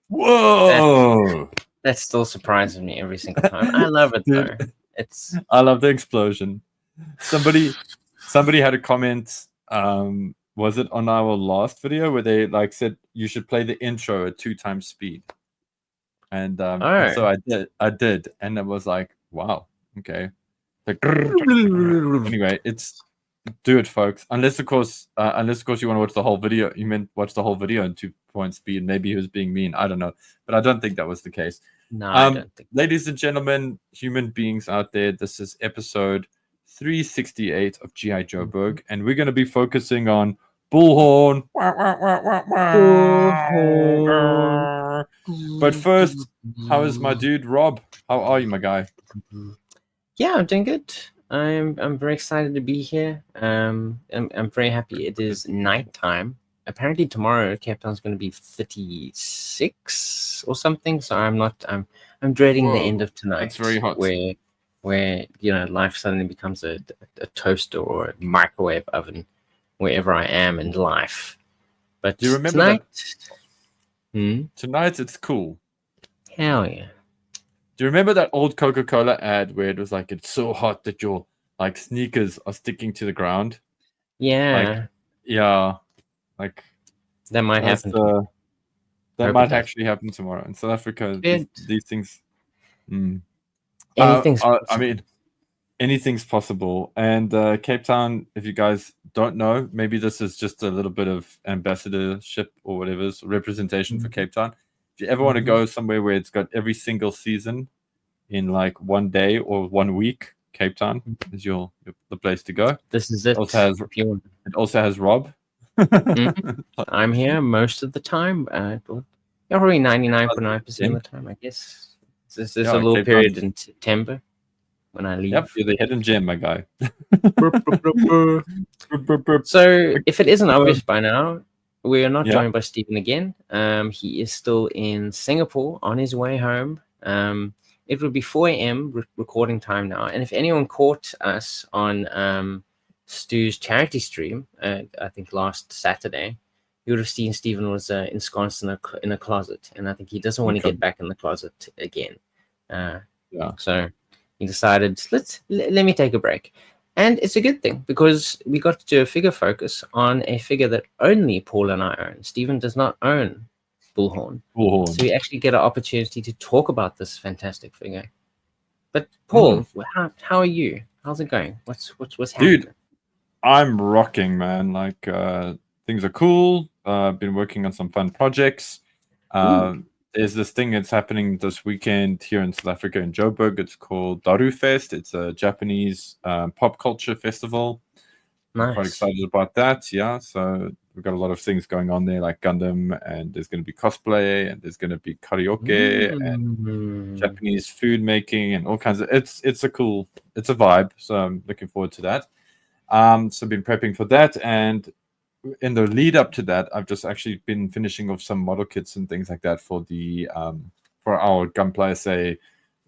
Whoa! That still surprises me every single time. I love it Dude, though. It's I love the explosion. Somebody had a comment. Was it on our last video where they like said you should play the intro at 2 times speed? And so I did, and it was like, wow, okay. Like, anyway, it's do it, folks. Unless of course you want to watch the whole video. You meant watch the whole video in 2 point speed. Maybe he was being mean. I don't know, but I don't think that was the case. no, I don't think. Ladies and gentlemen, human beings out there, this is episode 368 of GI Joburg, and we're going to be focusing on Bullhorn. Bullhorn. But first, how is my dude Rob? How are you, my guy? Yeah, I'm doing good. I'm very excited to be here. I'm very happy. It is nighttime. Apparently tomorrow Cape Town's going to be 36 or something. So I'm dreading the end of tonight. That's very hot. Where life suddenly becomes a toaster or a microwave oven wherever I am in life. But do you remember tonight? Tonight it's cool. Hell yeah. Do you remember that old Coca-Cola ad where it was like, it's so hot that your like sneakers are sticking to the ground? Yeah. Like that might happen. That might actually happen tomorrow in South Africa. These things. Anything's I mean, anything's possible. And Cape Town, if you guys don't know, maybe this is just a little bit of ambassadorship or whatever, representation for Cape Town. If you ever want to go somewhere where it's got every single season in like one day or 1 week, Cape Town is the place to go. This is it. It also has Rob. I'm here most of the time. Probably 99.9% of the time, I guess. There's a little Cape period in September when I leave. Yep, you're the hidden gem, my guy. So, if it isn't obvious by now, we are not joined by Stephen again. He is still in Singapore on his way home. It would be 4 a.m. Recording time now. And if anyone caught us on Stu's charity stream, I think last Saturday, you would have seen Stephen was ensconced in a closet. And I think he doesn't want to get back in the closet again. So he decided, let me take a break. And it's a good thing because we got to do a figure focus on a figure that only Paul and I own. Stephen does not own Bullhorn. So we actually get an opportunity to talk about this fantastic figure. But Paul, how are you? How's it going? What's happening? Dude, I'm rocking, man. Like things are cool. I've been working on some fun projects. There's this thing that's happening this weekend here in South Africa in Joburg. It's called Daru Fest. It's a Japanese pop culture festival. Nice. I'm quite excited about that. Yeah, so we've got a lot of things going on there, like Gundam, and there's going to be cosplay, and there's going to be karaoke and Japanese food making, and all kinds of. It's a vibe. So I'm looking forward to that. So I've been prepping for that, and in the lead up to that, I've just actually been finishing off some model kits and things like that for the for our Gunpla SA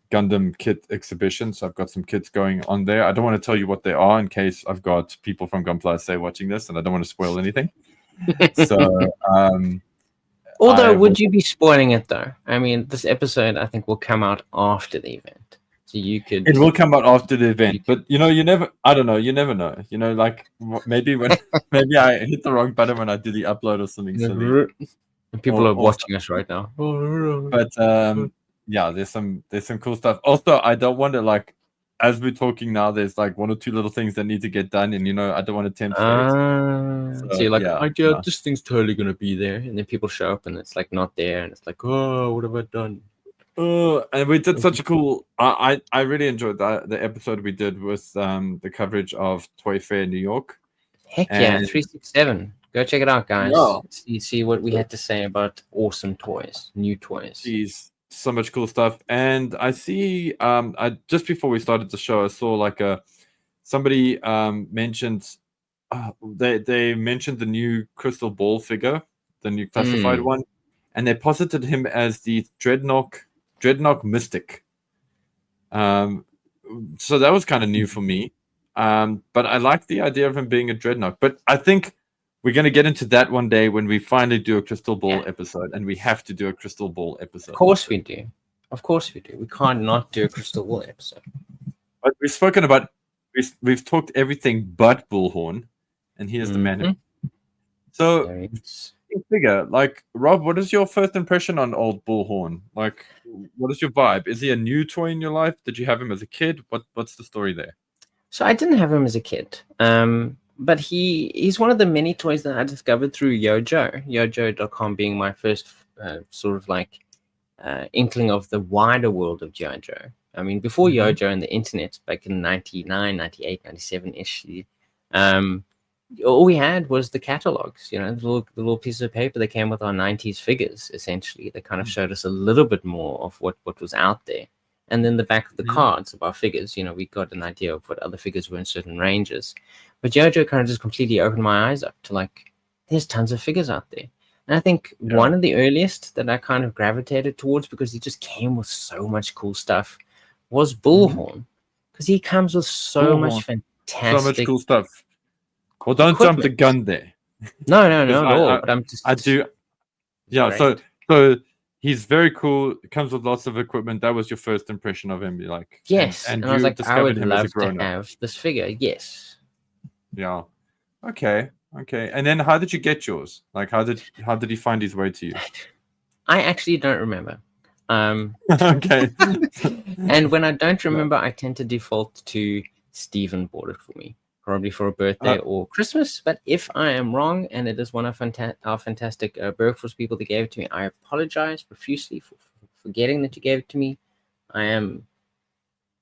Gundam kit exhibition. So I've got some kits going on there. I don't want to tell you what they are in case I've got people from Gunpla SA watching this, and I don't want to spoil anything. So, although would you be spoiling it though? I mean, this episode I think will come out after the event. So you could. It will come out after the event, but you never. I don't know. You never know. Like maybe maybe I hit the wrong button when I do the upload or something silly. People are watching us right now. But yeah, there's some cool stuff. Also, I don't want to like, as we're talking now, there's like 1 or 2 little things that need to get done, and I don't want to tempt fate. So you're like, this thing's totally gonna be there, and then people show up, and it's like not there, and it's like, oh, what have I done? And we did such a cool. I really enjoyed the episode we did with the coverage of Toy Fair New York. Heck yeah, 367. Go check it out, guys. Yeah. See what we had to say about awesome toys, new toys. Jeez, so much cool stuff. And I see. I just before we started the show, I saw like somebody mentioned. They mentioned the new Crystal Ball figure, the new classified one, and they posited him as the Dreadnought Mystic. So that was kind of new for me. But I like the idea of him being a Dreadnought. But I think we're going to get into that one day when we finally do a crystal ball episode, and we have to do a crystal ball episode. Of course we do. Of course we do. We can't not do a crystal ball episode. But we've spoken about, we've talked everything but Bullhorn, and here's the man. So, figure, like, Rob, what is your first impression on old Bullhorn? Like, what is your vibe? Is he a new toy in your life? Did you have him as a kid? What's the story there? So I didn't have him as a kid, but he's one of the many toys that I discovered through Yojo. Yojo.com being my first sort of like inkling of the wider world of GI Joe. I mean, before Yojo and the internet, back in 99, 98, 97-ish, all we had was the catalogs, you know, the little pieces of paper that came with our 90s figures, essentially. They kind of showed us a little bit more of what was out there. And then the back of the cards of our figures, you know, we got an idea of what other figures were in certain ranges. But Yojo kind of just completely opened my eyes up to, like, there's tons of figures out there. And I think one of the earliest that I kind of gravitated towards, because he just came with so much cool stuff, was Bullhorn. Because he comes with so much fantastic... So much cool stuff. Well, don't jump the gun there. No, not at all. But I'm just... I do... Yeah, so he's very cool. It comes with lots of equipment. That was your first impression of him. You're like, yes, and I was like, I would love to have this figure. Yes. Yeah. Okay. And then how did you get yours? Like, how did he find his way to you? I actually don't remember. Okay. And when I don't remember, I tend to default to Stephen bought it for me, probably for a birthday or Christmas. But if I am wrong, and it is one of our fantastic Bergforce people that gave it to me, I apologize profusely for forgetting that you gave it to me. I am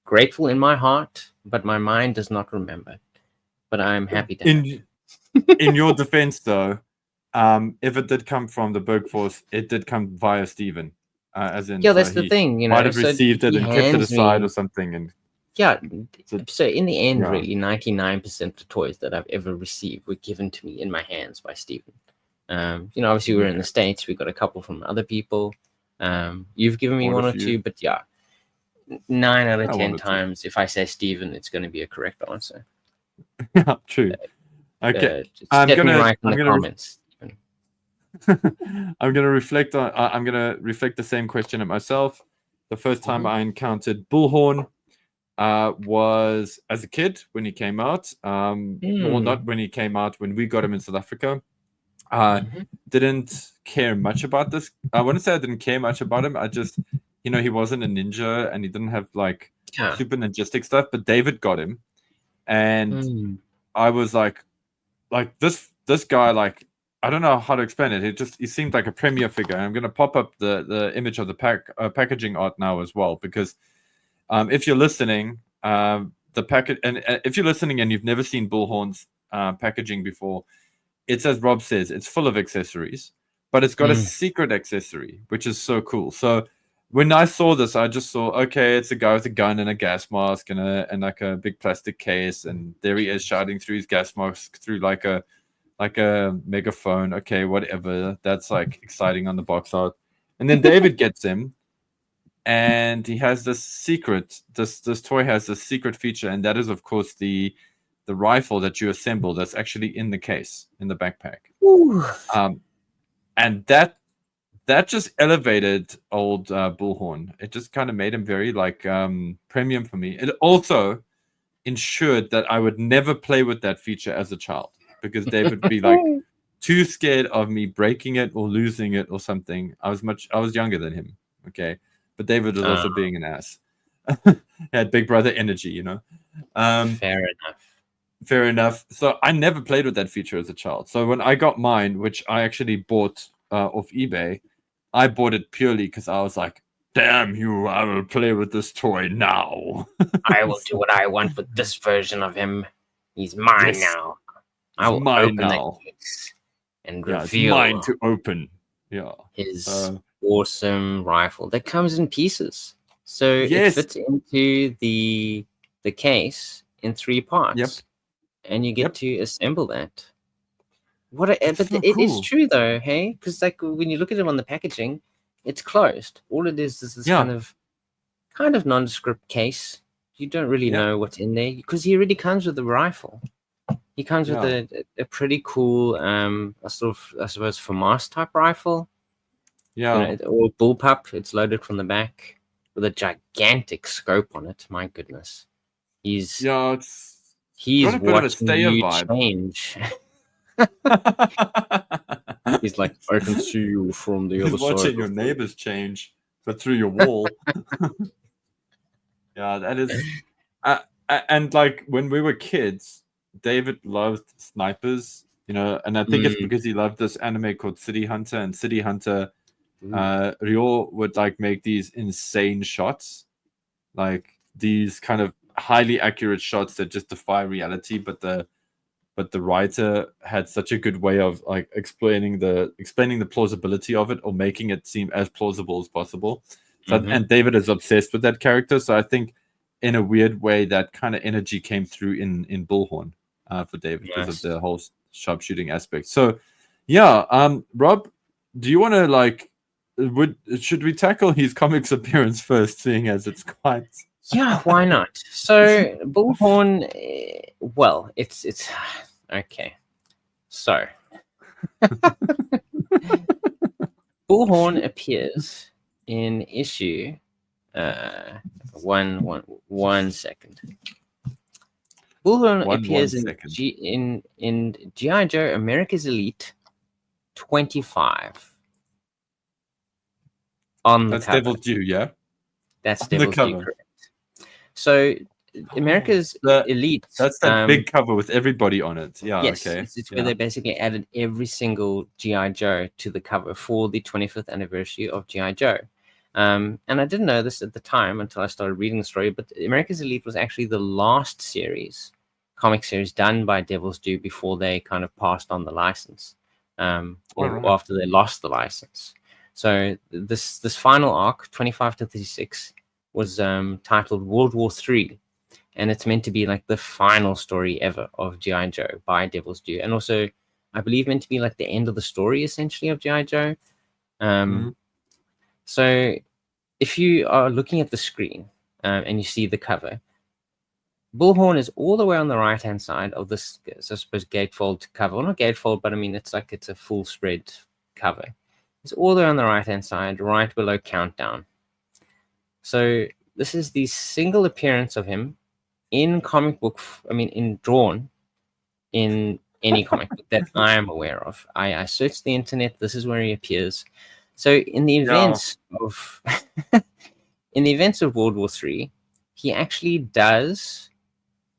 grateful in my heart, but my mind does not remember. But I am happy to have it. In your defense, though, if it did come from the Bergforce, it did come via Stephen. As in, that's the thing, you know. Might have received it and kept it aside or something. And so in the end, really, 99% of the toys that I've ever received were given to me in my hands by Stephen. You know, obviously we're in the States. We got a couple from other people. You've given me one or two, but 9 out of 10 times, if I say Stephen, it's going to be a correct answer. Yeah, true. Okay, I'm gonna write in the comments. I'm gonna reflect the same question at myself. The first time I encountered Bullhorn was as a kid when he came out. Well, not when he came out, when we got him in South Africa. Didn't care much about this. I wouldn't say I didn't care much about him. I just, you know, he wasn't a ninja and he didn't have like super ninjistic stuff. But David got him, and I was like this guy, like, I don't know how to explain it. He seemed like a premier figure. I'm gonna pop up the image of the packaging art now as well, because if you're listening, the packet, and if you're listening and you've never seen Bullhorn's packaging before, it's, as Rob says, it's full of accessories, but it's got a secret accessory, which is so cool. So when I saw this, I just saw, okay, it's a guy with a gun and a gas mask and like a big plastic case, and there he is shouting through his gas mask through like a megaphone. Okay, whatever. That's like exciting on the box art. And then David gets him, and he has this secret. This toy has this secret feature, and that is, of course, the rifle that you assemble that's actually in the case, in the backpack. And that just elevated old Bullhorn. It just kind of made him very like premium for me. It also ensured that I would never play with that feature as a child, because David would be like too scared of me breaking it or losing it or something. I was younger than him, okay, but David was also being an ass. He had big brother energy, you know. Fair enough. So I never played with that feature as a child. So when I got mine, which I actually bought off eBay, I bought it purely because I was like, damn you, I will play with this toy now. I will do what I want with this version of him. He's mine now. I will open the case and reveal it's mine to open. His awesome rifle that comes in pieces. So it fits into the case in 3 parts. And you get to assemble that. But it is true though, hey? Because like when you look at it on the packaging, it's closed. All it is this kind of nondescript case. You don't really know what's in there, because he already comes with the rifle. He comes with a pretty cool a sort of, I suppose, FAMAS type rifle. Yeah. Or bullpup. It's loaded from the back with a gigantic scope on it. My goodness, he's got a bit of a watching Stayer you vibe. change. He's like, I can see you from the other He's side. watching your neighbors change, but through your wall. Yeah, that is. And like when we were kids, David loved snipers, and I think it's because he loved this anime called City Hunter, and City Hunter, Ryo would like make these insane shots, like these kind of highly accurate shots that just defy reality, but the writer had such a good way of like explaining the plausibility of it, or making it seem as plausible as possible. So, and David is obsessed with that character, so I think in a weird way that kind of energy came through in Bullhorn for David because of the whole sharpshooting aspect. So yeah, Rob, do you want to like should we tackle his comics appearance first, seeing as it's quite Yeah, why not? So Bullhorn, well, it's okay. So Bullhorn appears in issue one second. Bullhorn appears in GI Joe America's Elite 25 on the That's cover. Devil's Due, yeah? That's Devil's Due, correct. So America's Elite. That's that big cover with everybody on it. Yeah, yes, okay. It's where they basically added every single GI Joe to the cover for the 25th anniversary of GI Joe. And I didn't know this at the time until I started reading the story, but America's Elite was actually the last comic series done by Devil's Due before they kind of passed on the license, or after they lost the license. So this final arc, 25 to 36, was titled World War III, and it's meant to be like the final story ever of GI Joe by Devil's Due, and also I believe meant to be like the end of the story essentially of GI Joe. So if you are looking at the screen and you see the cover, Bullhorn is all the way on the right hand side of this, I suppose, gatefold cover. Well, not gatefold, but I mean it's a full spread cover. It's all the way on the right hand side, right below Countdown. So this is the single appearance of him in comic book, drawn in any comic book that I am aware of. I searched the internet. This is where he appears. So in the events of World War III, he actually does.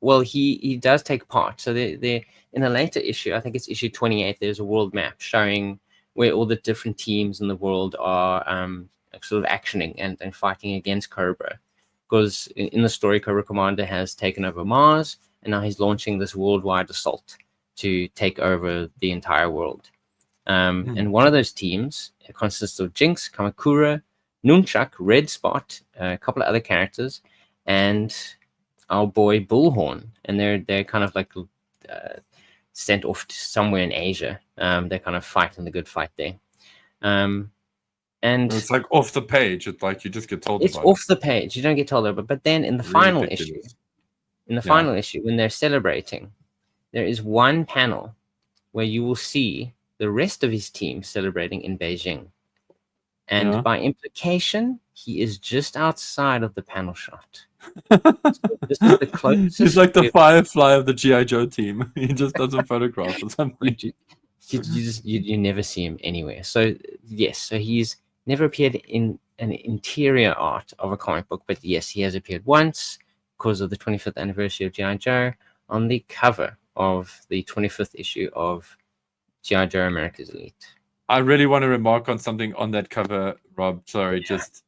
Well, he does take part. So they in a later issue, I think it's issue 28. There's a world map showing where all the different teams in the world are sort of actioning and fighting against Cobra. Because in the story, Cobra Commander has taken over Mars, and now he's launching this worldwide assault to take over the entire world. And one of those teams consists of Jinx, Kamakura, Nunchuk, Red Spot, a couple of other characters, and our boy Bullhorn. And they're kind of like sent off to somewhere in Asia. They kind of fight in the good fight there. And it's like off the page. It's like you just get told it's about off the page. You don't get told about it. But then in the final issue, when they're celebrating, there is one panel where you will see the rest of his team celebrating in Beijing. And by implication, he is just outside of the panel shot. So this is the closest. He's like the Firefly of the GI Joe team. He just doesn't photograph or something. You never see him anywhere. So yes, so he's never appeared in an interior art of a comic book, but yes, he has appeared once because of the 25th anniversary of GI Joe on the cover of the 25th issue of GI Joe America's Elite. I really want to remark on something on that cover, Rob. Sorry, just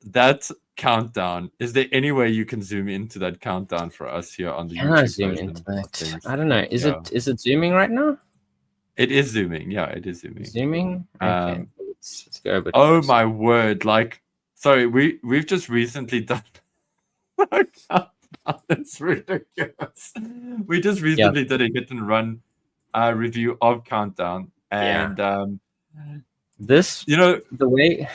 that countdown. Is there any way you can zoom into that countdown for us here on the Can YouTube I zoom into that? I don't know. Is it zooming right now? It is zooming. Yeah, it is zooming. Zooming? Okay. Let's go. But oh my word! Like, sorry, we've just recently done. That's ridiculous. We just recently did a hit and run review of Countdown, and this, the way,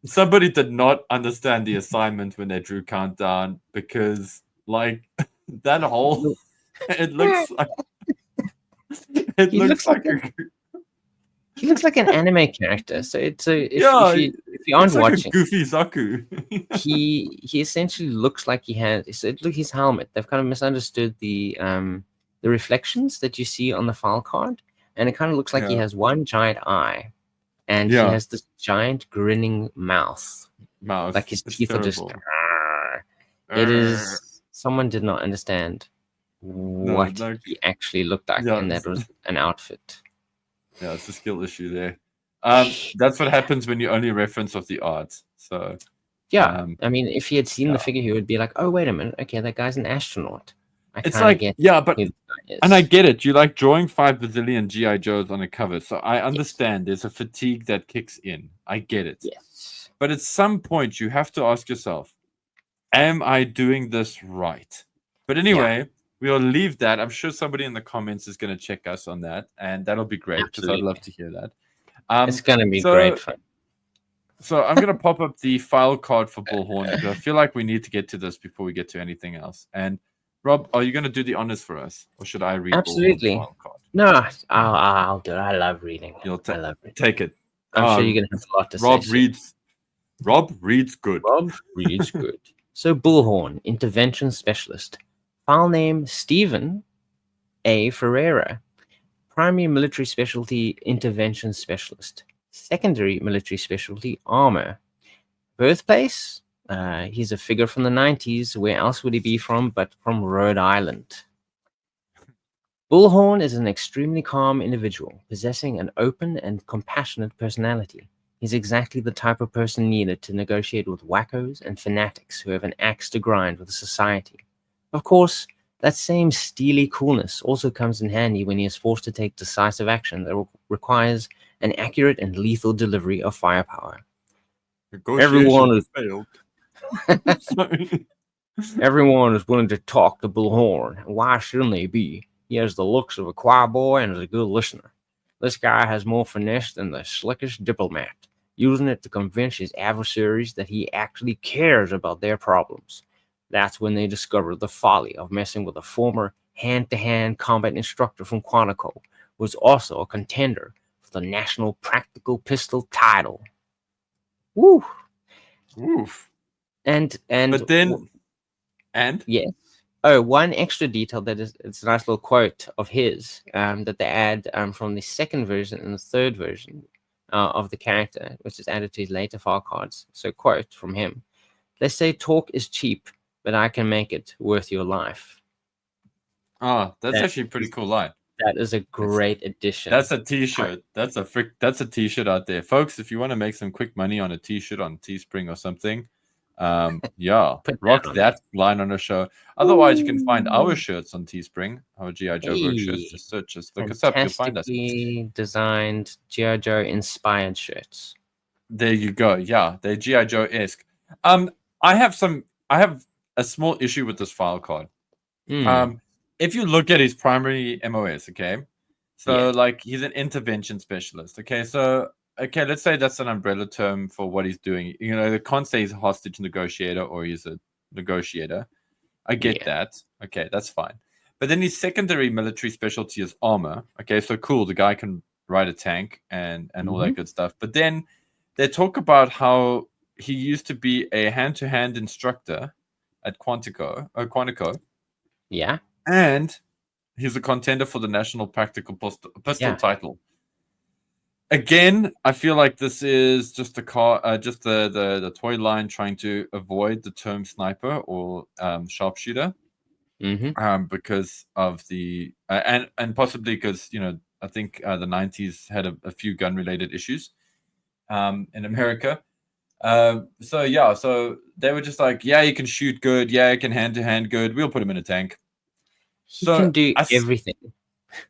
somebody did not understand the assignment when they drew Countdown, because like that whole It looks like He looks like he looks like an anime character. So it's if you aren't it's like watching, a goofy Zaku. he essentially looks like he has. So look, his helmet. They've kind of misunderstood the reflections that you see on the file card, and it kind of looks like he Yeah. has one giant eye, and he Yeah. has this giant grinning mouth. Mouse. Like his It's teeth are just. terrible. It is. Someone did not understand what like, he actually looked like, yeah, and that was an outfit. yeah, it's a skill issue there. That's what happens when you only reference of the art. So Yeah, I mean, if he had seen the yeah. figure, he would be like, "Oh, wait a minute. Okay, that guy's an astronaut." I It's kind of like, get yeah, but who the guy is. and I get it. You like drawing 5 bazillion GI Joes on a cover, so I understand there's a fatigue that kicks in. I get it. Yes. But at some point, you have to ask yourself, am I doing this right? But anyway, we'll leave that. I'm sure somebody in the comments is going to check us on that, and that'll be great because I'd love to hear that. It's going to be great fun. So I'm going to pop up the file card for Bullhorn because I feel like we need to get to this before we get to anything else. And Rob, are you going to do the honors for us, or should I read Bullhorn's file card? No, I'll do it. I love reading. I love reading. Take it. I'm sure you're going to have a lot to Rob say. reads. Rob reads good. Rob reads good. So Bullhorn, intervention specialist. File name Stephen A. Ferreira. Primary military specialty intervention specialist. Secondary military specialty armor. Birthplace? He's a figure from the 90s. Where else would he be from but from Rhode Island? Bullhorn is an extremely calm individual, possessing an open and compassionate personality. He's exactly the type of person needed to negotiate with wackos and fanatics who have an axe to grind with society. Of course, that same steely coolness also comes in handy when he is forced to take decisive action that requires an accurate and lethal delivery of firepower. Everyone is failed. Everyone is willing to talk to Bullhorn. Why shouldn't they be? He has the looks of a choir boy and is a good listener. This guy has more finesse than the slickest diplomat, using it to convince his adversaries that he actually cares about their problems. That's when they discover the folly of messing with a former hand-to-hand combat instructor from Quantico, who was also a contender for the National Practical Pistol title. Woo! Oof. And yes. Oh, one extra detail it's a nice little quote of his that they add from the second version and the third version of the character, which is added to his later file cards. So, quote from him: "They say talk is cheap, but I can make it worth your life." Oh, that's actually a pretty cool line. That is a great addition. That's a t-shirt. That's a t-shirt out there. Folks, if you want to make some quick money on a t-shirt on Teespring or something, rock that line on a show. Otherwise, you can find our shirts on Teespring, our GI Joburg shirts. Just search us, look us up, you'll find us. Designed GI Joe inspired shirts. There you go. Yeah, they're GI Joe-esque. I have a small issue with this file card. If you look at his primary MOS, okay, so like he's an intervention specialist. Okay, so let's say that's an umbrella term for what he's doing. You know, they can't say he's a hostage negotiator or he's a negotiator. I get that. Okay, that's fine. But then his secondary military specialty is armor. Okay, so cool. The guy can ride a tank and all that good stuff. But then they talk about how he used to be a hand-to-hand instructor at Quantico. Yeah. And he's a contender for the National Practical Pistol title. Again, I feel like this is just the toy line trying to avoid the term sniper or sharpshooter, because of the and possibly because I think the 90s had a few gun-related issues in America. So they were just like, yeah, he can shoot good, yeah, he can hand-to-hand good. We'll put him in a tank. He can do everything.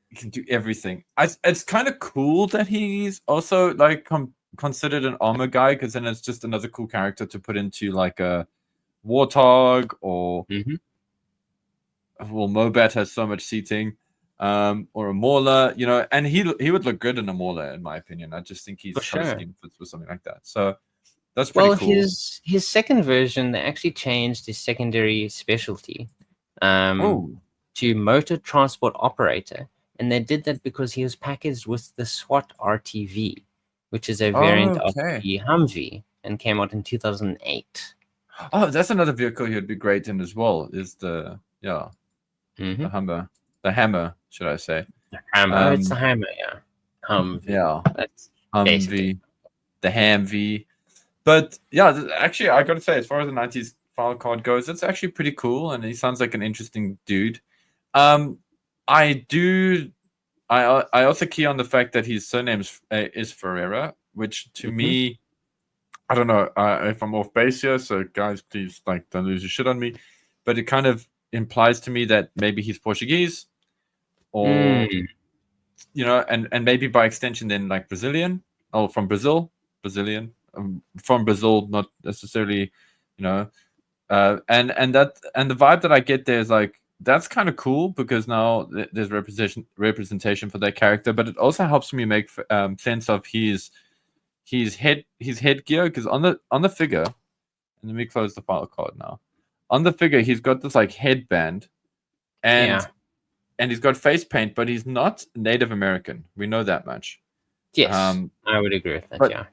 He can do everything. It's kind of cool that he's also like considered an armor guy, because then it's just another cool character to put into like a Warthog or well, Mobat has so much seating, or a Mauler, and he would look good in a Mauler, in my opinion. I just think his color scheme fits with something like that. So that's pretty cool. His second version, they actually changed his secondary specialty. to motor transport operator, and they did that because he was packaged with the SWAT RTV, which is a variant of the Humvee, and came out in 2008. Oh, that's another vehicle he'd be great in as well. Is the the Hammer, should I say? The Hammer. It's the Hammer, yeah. Humvee. Yeah, that's Humvee, the Humvee. But yeah, actually, I got to say, as far as the 90s file card goes, it's actually pretty cool, and he sounds like an interesting dude. I also key on the fact that his surname is Ferreira, which to me, I don't know if I'm off base here, so guys, please don't lose your shit on me. But it kind of implies to me that maybe he's Portuguese, or and maybe by extension then Brazilian, or from Brazilian, from Brazil, not necessarily, and the vibe that I get there is that's kind of cool because now there's representation for that character, but it also helps me make sense of his headgear, because on the figure, and let me close the file card now. On the figure, he's got this headband, and he's got face paint, but he's not Native American. We know that much. Yes, I would agree with that.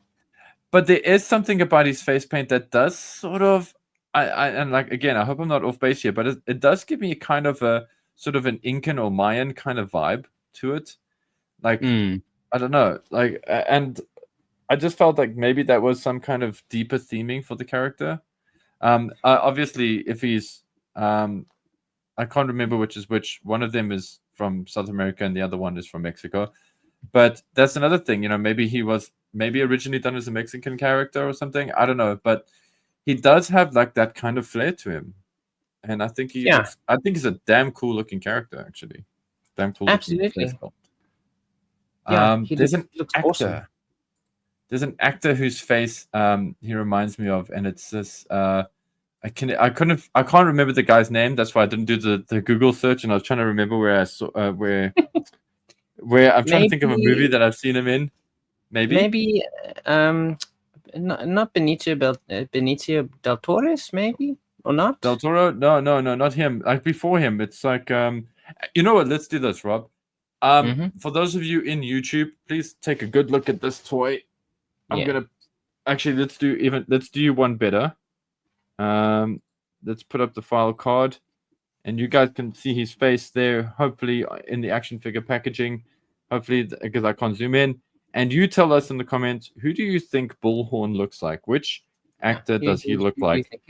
But there is something about his face paint that does sort of, again, I hope I'm not off base here, but it does give me a kind of a sort of an Incan or Mayan kind of vibe to it. I don't know, and I just felt like maybe that was some kind of deeper theming for the character. Obviously, if he's, I can't remember which is which. One of them is from South America and the other one is from Mexico. But that's another thing, maybe he was originally done as a Mexican character or something. I don't know, but he does have that kind of flair to him, and I think I think he's a damn cool looking character, actually. Damn cool. Absolutely. There's an actor. Awesome. There's an actor whose face he reminds me of, and it's this. I can't remember the guy's name. That's why I didn't do the Google search, and I was trying to remember where I saw where I'm trying to think of a movie that I've seen him in. Maybe not Benicio del Torres, maybe, or not Del Toro. No, not him. Before him, it's you know what? Let's do this, Rob. For those of you in YouTube, please take a good look at this toy. I'm gonna actually let's do you one better. Let's put up the file card, and you guys can see his face there, hopefully in the action figure packaging, hopefully, because I can't zoom in. And you tell us in the comments, who do you think Bullhorn looks like? Which actor does he look like?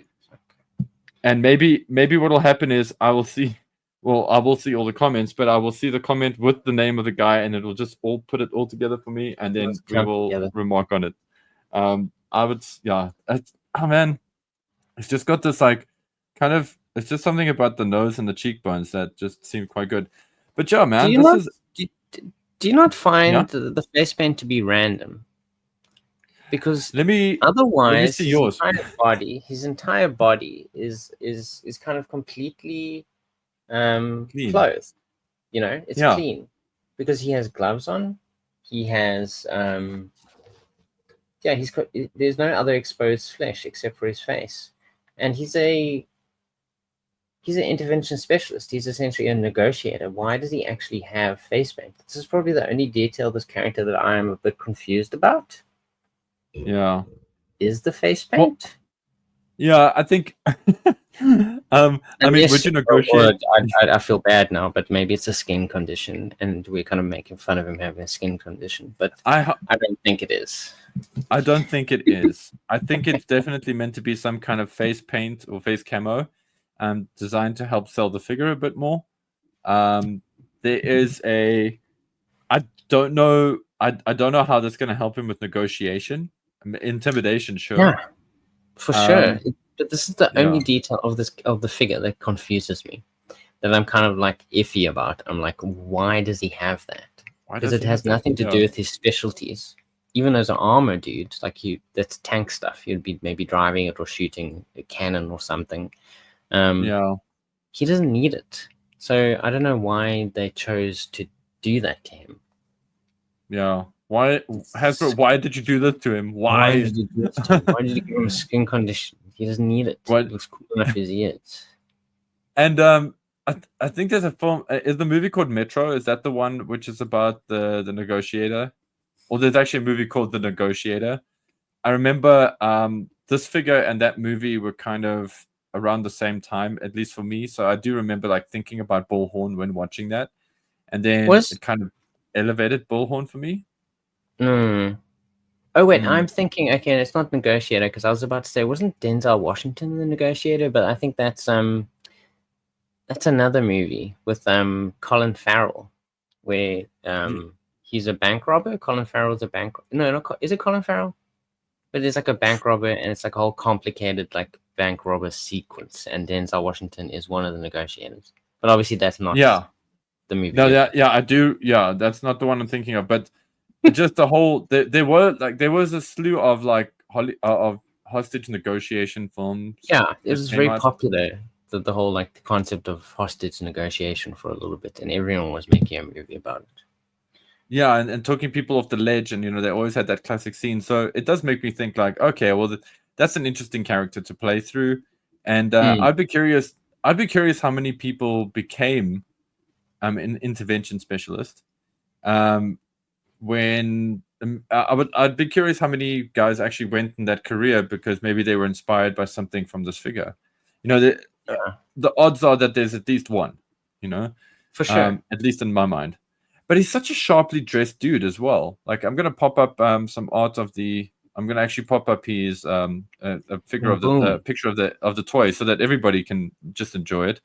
And maybe what will happen is I will see all the comments, but I will see the comment with the name of the guy, and it will just put it all together for me, and then we will remark on it. I would, oh man, it's just got this it's just something about the nose and the cheekbones that just seemed quite good. But yeah, man, do you not find the face paint to be random? Because otherwise, his entire body is kind of completely clothed. It's clean because he has gloves on. He has there's no other exposed flesh except for his face, and he's an intervention specialist. He's essentially a negotiator. Why does he actually have face paint? This is probably the only detail of this character that I am a bit confused about. Yeah. Is the face paint? Yeah, I think. Would you negotiate? I feel bad now, but maybe it's a skin condition, and we're kind of making fun of him having a skin condition. But I don't think it is. I don't think it is. I think it's definitely meant to be some kind of face paint or face camo, designed to help sell the figure a bit more. There is I don't know. I don't know how that's going to help him with negotiation. Intimidation, sure. Yeah, for sure. But this is the only detail of the figure that confuses me, that I'm kind of iffy about. I'm like, why does he have that? Because it has nothing to do with his specialties. Even as an armor dude, that's tank stuff. You'd be maybe driving it or shooting a cannon or something. He doesn't need it. So I don't know why they chose to do that to him. Yeah. Why, Hasbro? Why did you do this to him? Why did you do this to him? Why did you give him a skin condition? He doesn't need it. It looks cool enough as he is. And I think there's a film. Is the movie called Metro? Is that the one which is about the negotiator? Or there's actually a movie called The Negotiator. I remember this figure and that movie were kind of around the same time, at least for me. So I do remember like thinking about Bullhorn when watching that, and then it kind of elevated Bullhorn for me. Oh wait, I'm thinking. Okay, it's not Negotiator because I was about to say, wasn't Denzel Washington the Negotiator? But I think that's another movie with Colin Farrell, where he's a bank robber. Colin Farrell's a bank. No, not is it Colin Farrell? But it's like a bank robber, and it's like a whole complicated like bank robber sequence. And Denzel Washington is one of the negotiators. But obviously, that's not the movie. No, yeah, I do. Yeah, that's not the one I'm thinking of. But just the whole there was a slew of like of hostage negotiation films. Yeah, it was very popular. The whole like the concept of hostage negotiation for a little bit, and everyone was making a movie about it. Yeah, and talking people off the ledge, and they always had that classic scene. So it does make me think like, okay, well, that's an interesting character to play through, and I'd be curious. I'd be curious how many people became an intervention specialist. When I'd be curious how many guys actually went in that career because maybe they were inspired by something from this figure. The odds are that there's at least one. For sure. At least in my mind. But he's such a sharply dressed dude as well. Like I'm gonna pop up some art of the. I'm gonna actually pop up his a figure of the picture of the toy so that everybody can just enjoy it.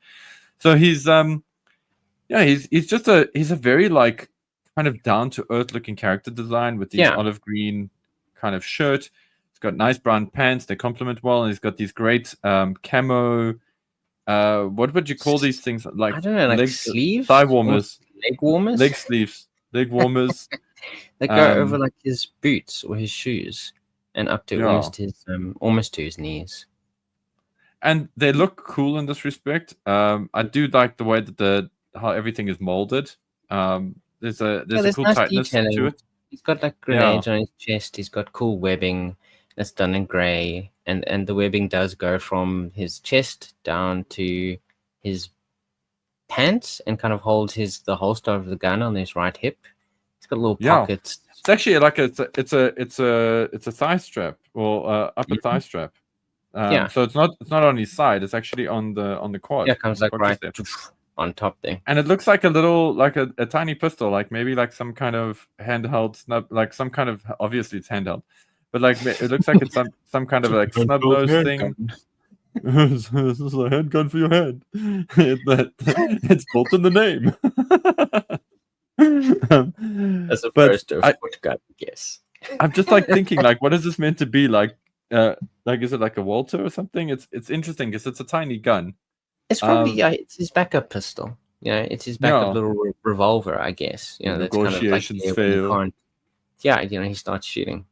So he's he's a very like kind of down to earth looking character design with these olive green kind of shirt. He's got nice brown pants, they complement well, and he's got these great camo. What would you call these things? Like I don't know, like sleeves, thigh warmers, leg warmers, leg sleeves, leg warmers. They go over like his boots or his shoes, and up to almost to his knees. And they look cool in this respect. I do like the way that how everything is molded. There's a cool nice tightness detailing to it. He's got like grenades on his chest. He's got cool webbing that's done in grey, and the webbing does go from his chest down to his pants and kind of holds the holster of the gun on his right hip. It's got little pockets. It's actually like it's a thigh strap or upper thigh strap. So it's not on his side. It's actually on the quad. Yeah, it comes like right on top there. And it looks like a little like a tiny pistol, like maybe like some kind of handheld snub, like some kind of obviously it's handheld, but like it looks like it's some kind of like snub nose thing. This is a handgun for your head. It's built in the name. As opposed to a footgun, yes. I'm just like thinking, like, what is this meant to be? Like is it like a Walter or something? It's interesting because it's a tiny gun. It's probably it's his backup pistol. It's his backup little revolver, I guess. That's kind of like fail. He starts shooting.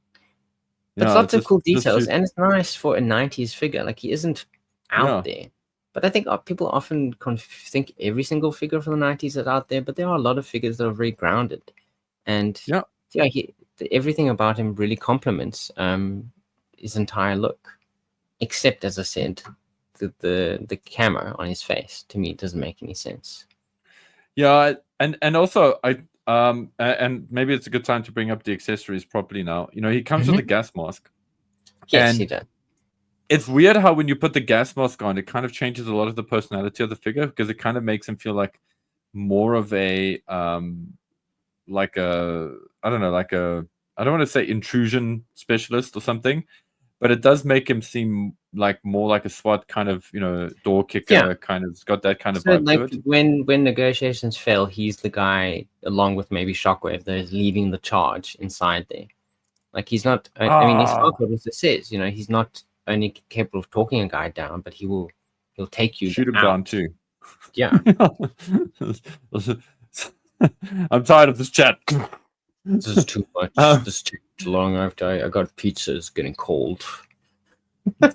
But lots of cool details, and it's nice for a 90s figure. Like he isn't out there. But I think people often think every single figure from the 90s is out there, but there are a lot of figures that are very grounded. And everything about him really complements his entire look. Except, as I said, the camo on his face, to me, doesn't make any sense. Yeah, and also and maybe it's a good time to bring up the accessories properly now. He comes with a gas mask. Yes, he does. It's weird how when you put the gas mask on, it kind of changes a lot of the personality of the figure because it kind of makes him feel like more of a like a I don't want to say intrusion specialist or something, but it does make him seem like more like a SWAT kind of door kicker kind of. It's got that kind of vibe like to it. When negotiations fail, he's the guy along with maybe Shockwave that is leading the charge inside there. Like he's not. I mean, his focus says he's not only capable of talking a guy down, but he'll take you shoot him down too. Yeah. I'm tired of this chat. This is too much. This is too long. I got pizzas getting cold.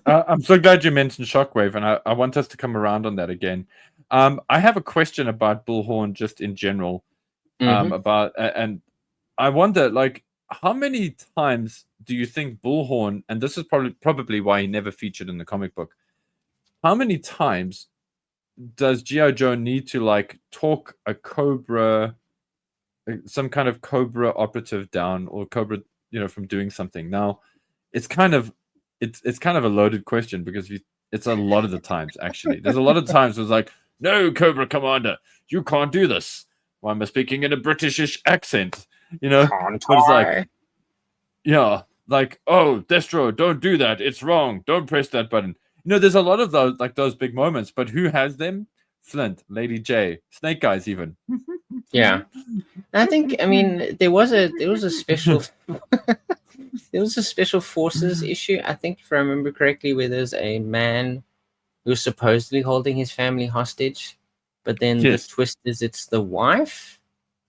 I'm so glad you mentioned Shockwave, and I want us to come around on that again. I have a question about Bullhorn just in general. About and I wonder, like, how many times do you think Bullhorn, and this is probably why he never featured in the comic book, how many times does GI Joe need to like talk a Cobra, some kind of Cobra operative down, or Cobra, from doing something? Now, it's kind of it's kind of a loaded question, because it's a lot of the times, actually. There's a lot of times it's like, no, Cobra Commander, you can't do this. Why am I speaking in a Britishish accent? Can't But it's like, I? yeah, like, oh, Destro, don't do that. It's wrong. Don't press that button. There's a lot of those big moments, but who has them? Flint, Lady J, Snake Guys, even. Yeah. I think, I mean, there was a special there was a special forces issue, I think, if I remember correctly, where there's a man who's supposedly holding his family hostage, but then the Yes. twist is it's the wife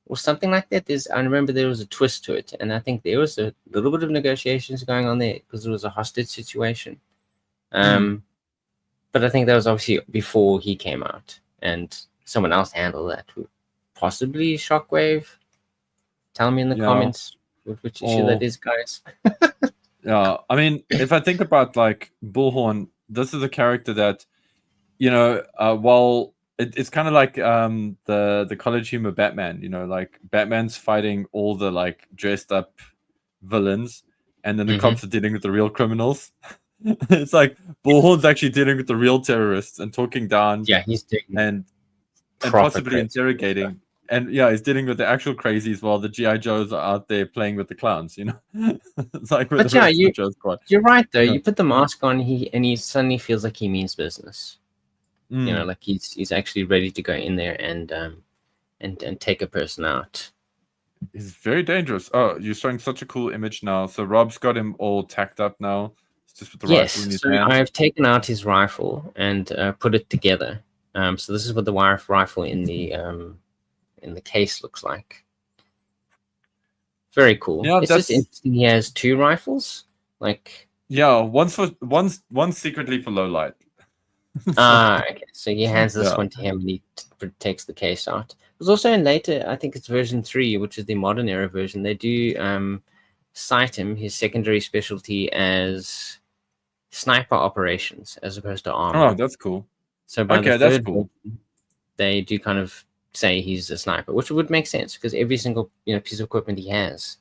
or something like that. I remember there was a twist to it, and I think there was a little bit of negotiations going on there because it was a hostage situation. But I think that was obviously before he came out, and someone else handled that. Possibly Shockwave. Tell me in the comments which issue that is, guys. Yeah, I mean, if I think about like Bullhorn, this is a character that, while it's kind of like the college humor Batman, like Batman's fighting all the like dressed up villains, and then the cops are dealing with the real criminals. It's like Bullhorn's actually dealing with the real terrorists and talking down. Yeah, he's doing and possibly interrogating. And yeah, he's dealing with the actual crazies while the GI Joes are out there playing with the clowns. It's like with the rest of the Joe Squad. You're right though. You put the mask on, he suddenly feels like he means business. Like he's actually ready to go in there and take a person out. He's very dangerous. Oh, you're showing such a cool image now. So Rob's got him all tacked up now. It's just with the rifle in his hand. I've taken out his rifle and put it together. So this is what the rifle in the case looks like. Very cool. Yeah, it's just interesting. He has two rifles. Like, yeah, one's secretly for low light. Okay. So he hands this one to him, and he takes the case out. There's also in later, I think it's version 3, which is the modern era version. They do cite him, his secondary specialty, as sniper operations as opposed to armor. Oh, that's cool. So by the third version, they do kind of say he's a sniper, which would make sense because every single piece of equipment he has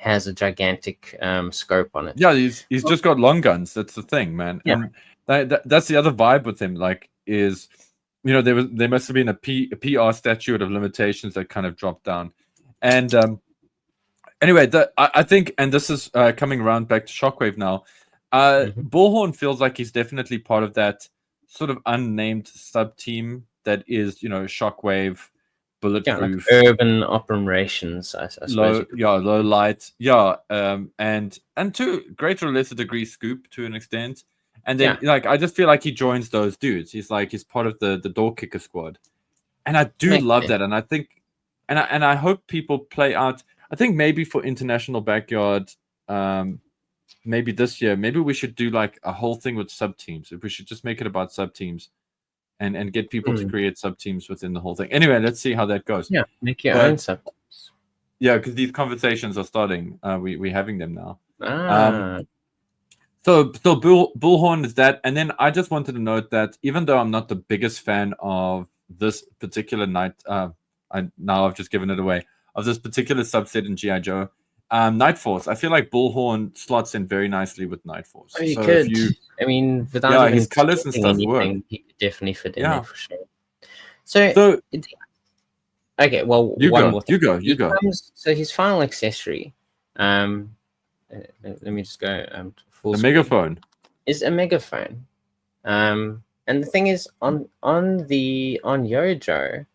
a gigantic scope on it. Yeah, he's just got long guns. That's the thing, man. Yeah. And that's the other vibe with him. Like, is there must have been a PR statute of limitations that kind of dropped down. And anyway, I think, and this is coming around back to Shockwave now. Bullhorn feels like he's definitely part of that sort of unnamed sub team that is, Shockwave, Bulletproof, like urban operations. I suppose. Low light, and to greater or lesser degree, Scoop to an extent. And then, like, I just feel like he joins those dudes. He's part of the door kicker squad, and I do love that. And I think, and I hope people play out. I think maybe for International Backyard, maybe this year, maybe we should do like a whole thing with sub teams. If we should just make it about sub teams, and get people to create sub teams within the whole thing. Anyway, let's see how that goes. Yeah, make your own sub teams. Yeah, because these conversations are starting. We're having them now. So Bullhorn is that, and then I just wanted to note that even though I'm not the biggest fan of this particular I've just given it away, of this particular subset in GI Joe, Night Force. I feel like Bullhorn slots in very nicely with Night Force. Oh, you could. I mean, without his colors and stuff work. He could definitely fit in there for sure. So okay, well, you go. So his final accessory, let me just go full screen. Megaphone is a megaphone. And the thing is, on Yojo,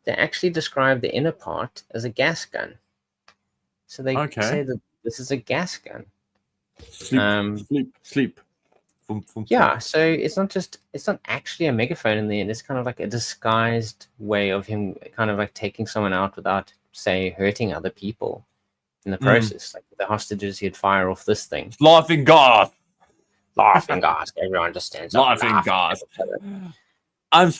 they actually describe the inner part as a gas gun. So they say that this is a gas gun. Sleep. Yeah, so it's not actually a megaphone in the end. It's kind of like a disguised way of him kind of like taking someone out without, say, hurting other people in the process. Like with the hostages, he'd fire off this thing. Laughing gas. Everyone just stands up. Laughing gas. I'm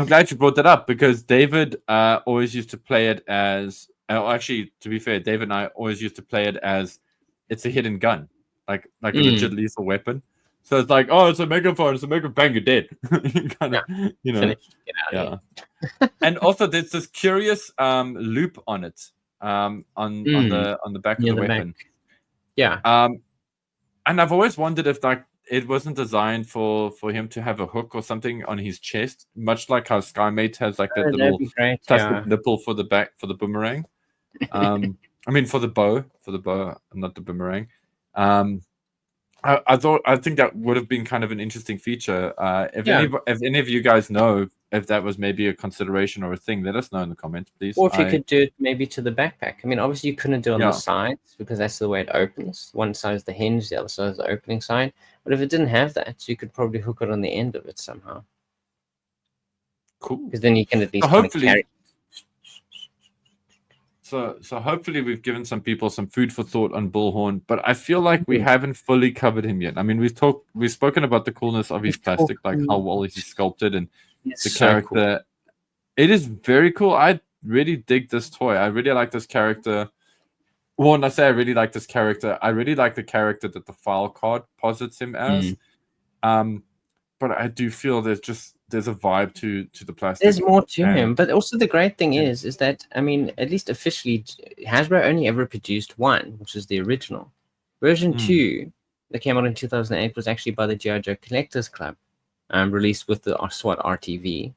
glad you brought that up because David always used to play it as. Actually, to be fair, David and I always used to play it as it's a hidden gun, like a legit lethal weapon. So it's like, oh, it's a megaphone, it's a megaphone, bang, you're dead. Kind of, Finished. Get out of yeah. And also, there's this curious loop on it, on the back of Near the the back. weapon. Yeah. And I've always wondered if like it wasn't designed for him to have a hook or something on his chest, much like how Skymate has like that little Great, plastic nipple for the back for the boomerang. I mean for the bow, not the boomerang. I think that would have been kind of an interesting feature. If any of you guys know if that was maybe a consideration or a thing, let us know in the comments, please. Or if you could do it maybe to the backpack. I mean, obviously you couldn't do it on the sides because that's the way it opens. One side is the hinge, the other side is the opening side. But if it didn't have that, you could probably hook it on the end of it somehow. Cool. Because then you can at least hopefully. So hopefully we've given some people some food for thought on Bullhorn, but I feel like we haven't fully covered him yet. I mean, we've spoken about the coolness of his plastic, like how well he's sculpted and the character. Cool. It is very cool. I really dig this toy. I really like this character. Well, when I say I really like this character, I really like the character that the file card posits him as. But I do feel there's a vibe to the plastic. There's more to him, but also the great thing is that, I mean, at least officially, Hasbro only ever produced one, which is the original. Version 2 that came out in 2008 was actually by the GI Joe Collectors Club, released with the SWAT RTV.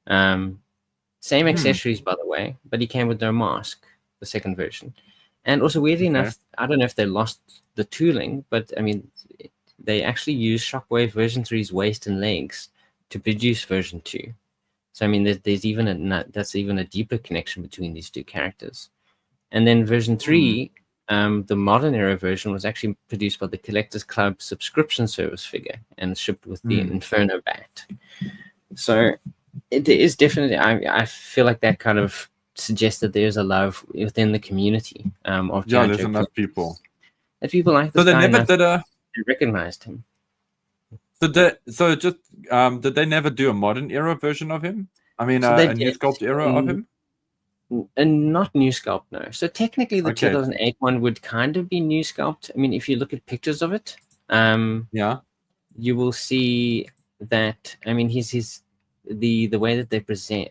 Same accessories, by the way, but he came with no mask, the second version. And also, weirdly enough, I don't know if they lost the tooling, but I mean, they actually used Shockwave version 3's waist and legs to produce version 2. So I mean, there's even that's even a deeper connection between these two characters. And then version 3, the modern era version, was actually produced by the Collectors Club subscription service figure and shipped with the Inferno Bat. So it is definitely, I feel like that kind of suggests that there's a love within the community of G.I. there's enough people. That people like this guy. So they never did recognized him. Did they never do a modern era version of him? I mean, a new sculpt era of him? And not new sculpt, no. So technically the 2008 one would kind of be new sculpt. I mean, if you look at pictures of it, you will see that, I mean, the way that they present,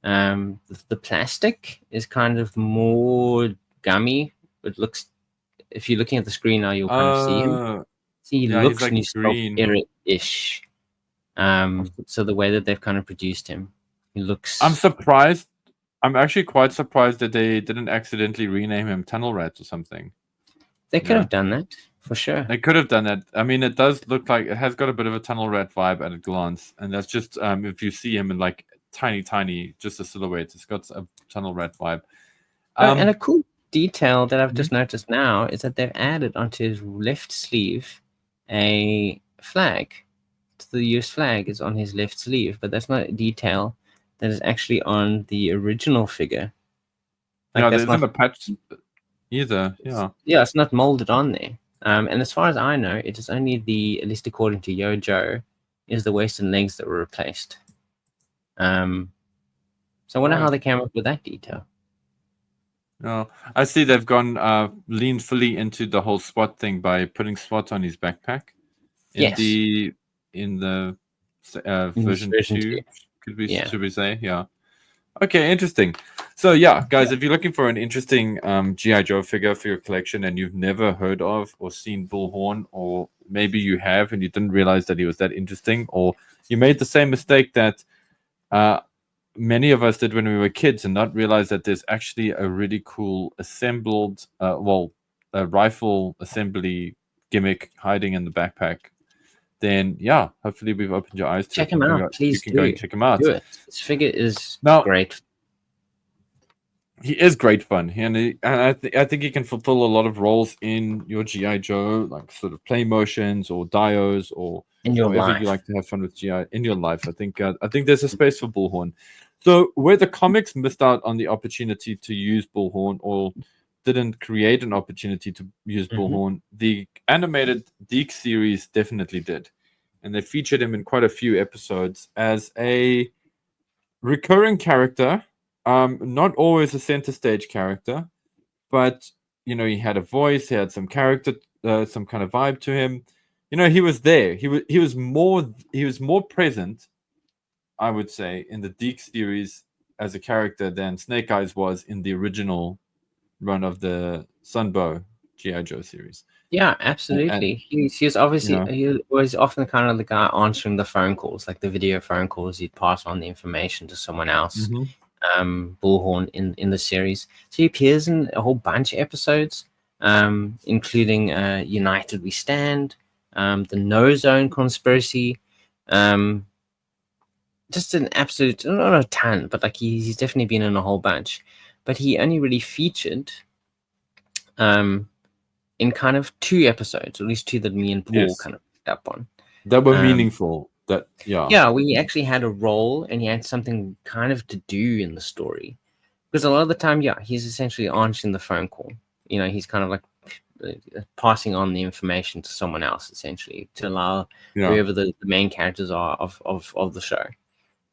the plastic is kind of more gummy. It looks, if you're looking at the screen now, you'll kind of see him. He looks like new sculpt era-ish. So the way that they've kind of produced him, he looks. I'm surprised. I'm actually quite surprised that they didn't accidentally rename him Tunnel Rat or something. They could have done that for sure. They could have done that. I mean, it does look like it has got a bit of a Tunnel Rat vibe at a glance, and that's just if you see him in like tiny, just a silhouette, it's got a Tunnel Rat vibe. And a cool detail that I've just noticed now is that they've added onto his left sleeve a flag. The US flag is on his left sleeve, but that's not a detail that is actually on the original figure. Like, there's not a patch either. Yeah, it's not molded on there. And as far as I know, it is only at least according to Yo Joe, is the waist and legs that were replaced. So I wonder how they came up with that detail. No, I see they've gone leaned fully into the whole SWAT thing by putting SWAT on his backpack. In the version 2, should we say? Yeah. Okay, interesting. So guys, if you're looking for an interesting GI Joe figure for your collection and you've never heard of or seen Bullhorn, or maybe you have and you didn't realize that he was that interesting, or you made the same mistake that many of us did when we were kids and not realize that there's actually a really cool assembled, a rifle assembly gimmick hiding in the backpack, then hopefully we've opened your eyes to check him out. Please go and check him out. Do it. This figure is great. He is great fun, and I think he can fulfill a lot of roles in your GI Joe, like sort of play motions or dios or in your whatever life. You like to have fun with GI in your life. I think there's a space for Bullhorn. So where the comics missed out on the opportunity to use Bullhorn or didn't create an opportunity to use Bullhorn, the animated Deke series definitely did, and they featured him in quite a few episodes as a recurring character. Not always a center stage character, but he had a voice, he had some character, some kind of vibe to him. he was there. He was more present, I would say, in the Deke series as a character than Snake Eyes was in the original run of the Sunbow GI Joe series. Yeah, And absolutely. He's obviously he was often kind of the guy answering the phone calls, like the video phone calls. He'd pass on the information to someone else. Bullhorn in the series, so he appears in a whole bunch of episodes, including United We Stand, the No Zone Conspiracy, just an absolute, not a ton, but like he's definitely been in a whole bunch. But he only really featured in kind of 2 episodes, or at least 2 that me and Paul kind of picked up on. That were meaningful. Yeah, we actually had a role, and he had something kind of to do in the story. Because a lot of the time, yeah, he's essentially answering the phone call. He's kind of like passing on the information to someone else, essentially, to allow whoever the main characters are of the show.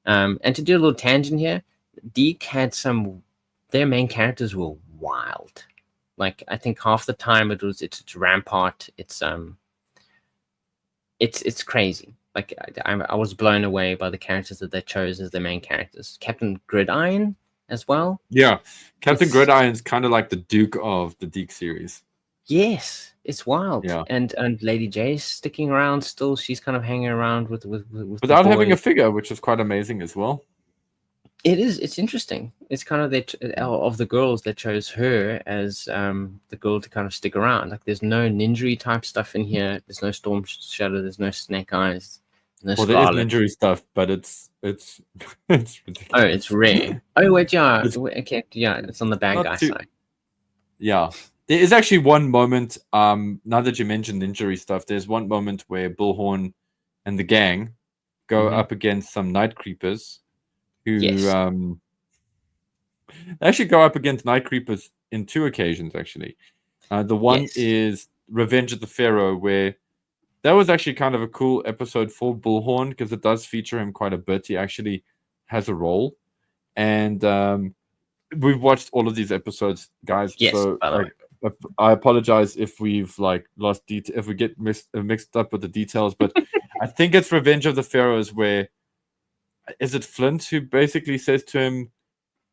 And to do a little tangent here, Deke had their main characters were wild. Like, I think half the time it's Rampart. It's crazy. Like, I was blown away by the characters that they chose as their main characters. Captain Gridiron as well. Yeah, Captain Gridiron's kind of like the Duke of the Deke series. Yes, it's wild. Yeah. And Lady J's sticking around still. She's kind of hanging around with without having a figure, which is quite amazing as well. It is. It's interesting. It's kind of of the girls that chose her as the girl to kind of stick around. Like, there's no ninja type stuff in here. There's no Storm Shadow. There's no Snake Eyes. No Scarlet. There is ninja stuff, but it's ridiculous. Oh, it's rare. Oh wait, yeah. Okay, yeah. It's on the bad guy side. Yeah, there is actually one moment. Now that you mentioned ninja stuff, there's one moment where Bullhorn and the gang go up against some night creepers. Who actually go up against night creepers in 2 occasions, actually. The one is Revenge of the Pharaoh, where that was actually kind of a cool episode for Bullhorn because it does feature him quite a bit. He actually has a role. And we've watched all of these episodes, guys. Yes, so by the way. I apologize if we've lost if we get mixed up with the details, but I think it's Revenge of the Pharaohs where is it Flint who basically says to him,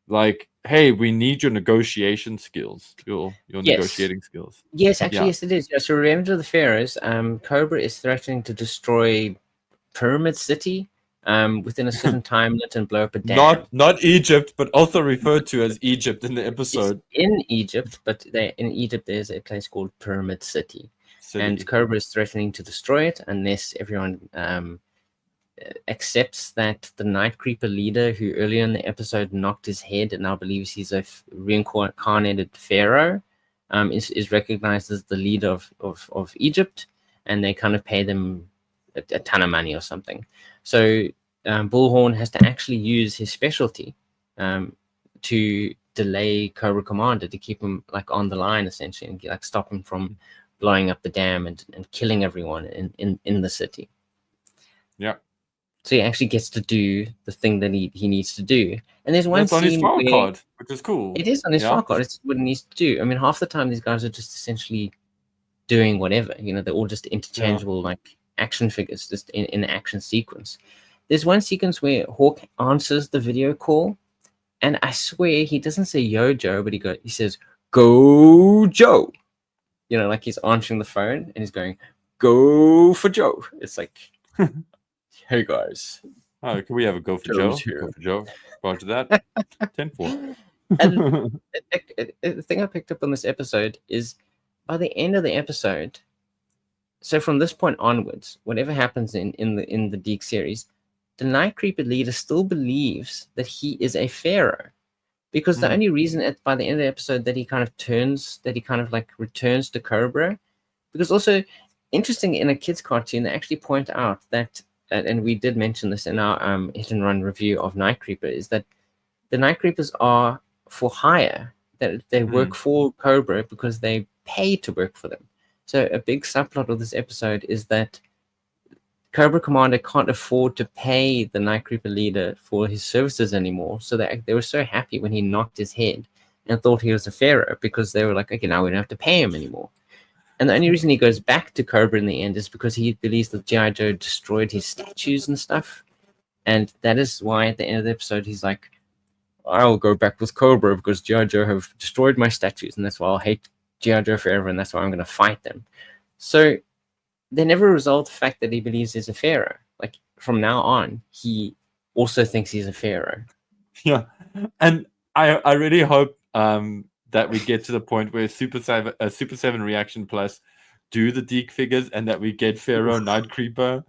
like, hey, we need your negotiation skills, your negotiating skills. Yes, actually, yes, it is. So Revenge of the Pharaohs, Cobra is threatening to destroy Pyramid City within a certain time limit and blow up a dam. Not Egypt, but also referred to as Egypt in the episode. It's in Egypt, but in Egypt there's a place called Pyramid City. And Cobra is threatening to destroy it unless everyone accepts that the Night Creeper leader, who earlier in the episode knocked his head and now believes he's a reincarnated pharaoh, is recognized as the leader of Egypt, and they kind of pay them a ton of money or something. So Bullhorn has to actually use his specialty to delay Cobra Commander, to keep him like on the line essentially, and like stop him from blowing up the dam and killing everyone in the city. Yeah. So he actually gets to do the thing that he needs to do. And there's one scene on his file card, which is cool. It is on his file card. It's what he needs to do. I mean, half the time these guys are just essentially doing whatever. They're all just interchangeable like action figures, just in an action sequence. There's one sequence where Hawk answers the video call, and I swear he doesn't say "Yo, Joe," but he says "Go, Joe." Like he's answering the phone and he's going, "Go for Joe." It's like, hey guys. Oh, can we have a go for Joe? Go for Joe. Roger that. 10-4. And the thing I picked up on this episode is by the end of the episode, so from this point onwards, whatever happens in the Deke series, the Night Creeper leader still believes that he is a pharaoh. Because the only reason by the end of the episode that he kind of returns to Cobra, because also interesting in a kid's cartoon, they actually point out that, and we did mention this in our hit and run review of Night Creeper, is that the Night Creepers are for hire, that they work for Cobra because they pay to work for them. So a big subplot of this episode is that Cobra Commander can't afford to pay the Night Creeper leader for his services anymore. So they were so happy when he knocked his head and thought he was a pharaoh, because they were like, okay, now we don't have to pay him anymore. And the only reason he goes back to Cobra in the end is because he believes that G.I. Joe destroyed his statues and stuff. And that is why at the end of the episode, he's like, I'll go back with Cobra because G.I. Joe have destroyed my statues. And that's why I'll hate G.I. Joe forever. And that's why I'm going to fight them. So they never resolve the fact that he believes he's a pharaoh. Like from now on, he also thinks he's a pharaoh. Yeah. And I really hope that we get to the point where Super 7 Reaction Plus do the Deke figures and that we get Pharaoh Night Creeper.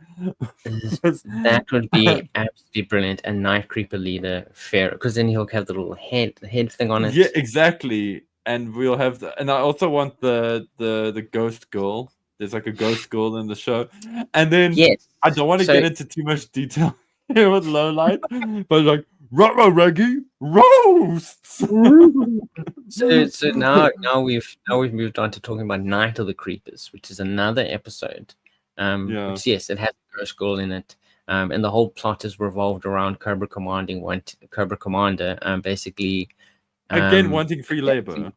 That would be absolutely brilliant. A Night Creeper leader Pharaoh, because then he'll have the little head thing on it. Yeah, exactly. And we'll have and I also want the ghost girl. There's like a ghost girl in the show. And then Yes. I don't want to get into too much detail here with Lowlight, but like Rara Reggie roasts. So now we've moved on to talking about Night of the Creepers, which is another episode. Which yes, it has a ghost girl in it. And the whole plot is revolved around Cobra Commander, basically again wanting free labor.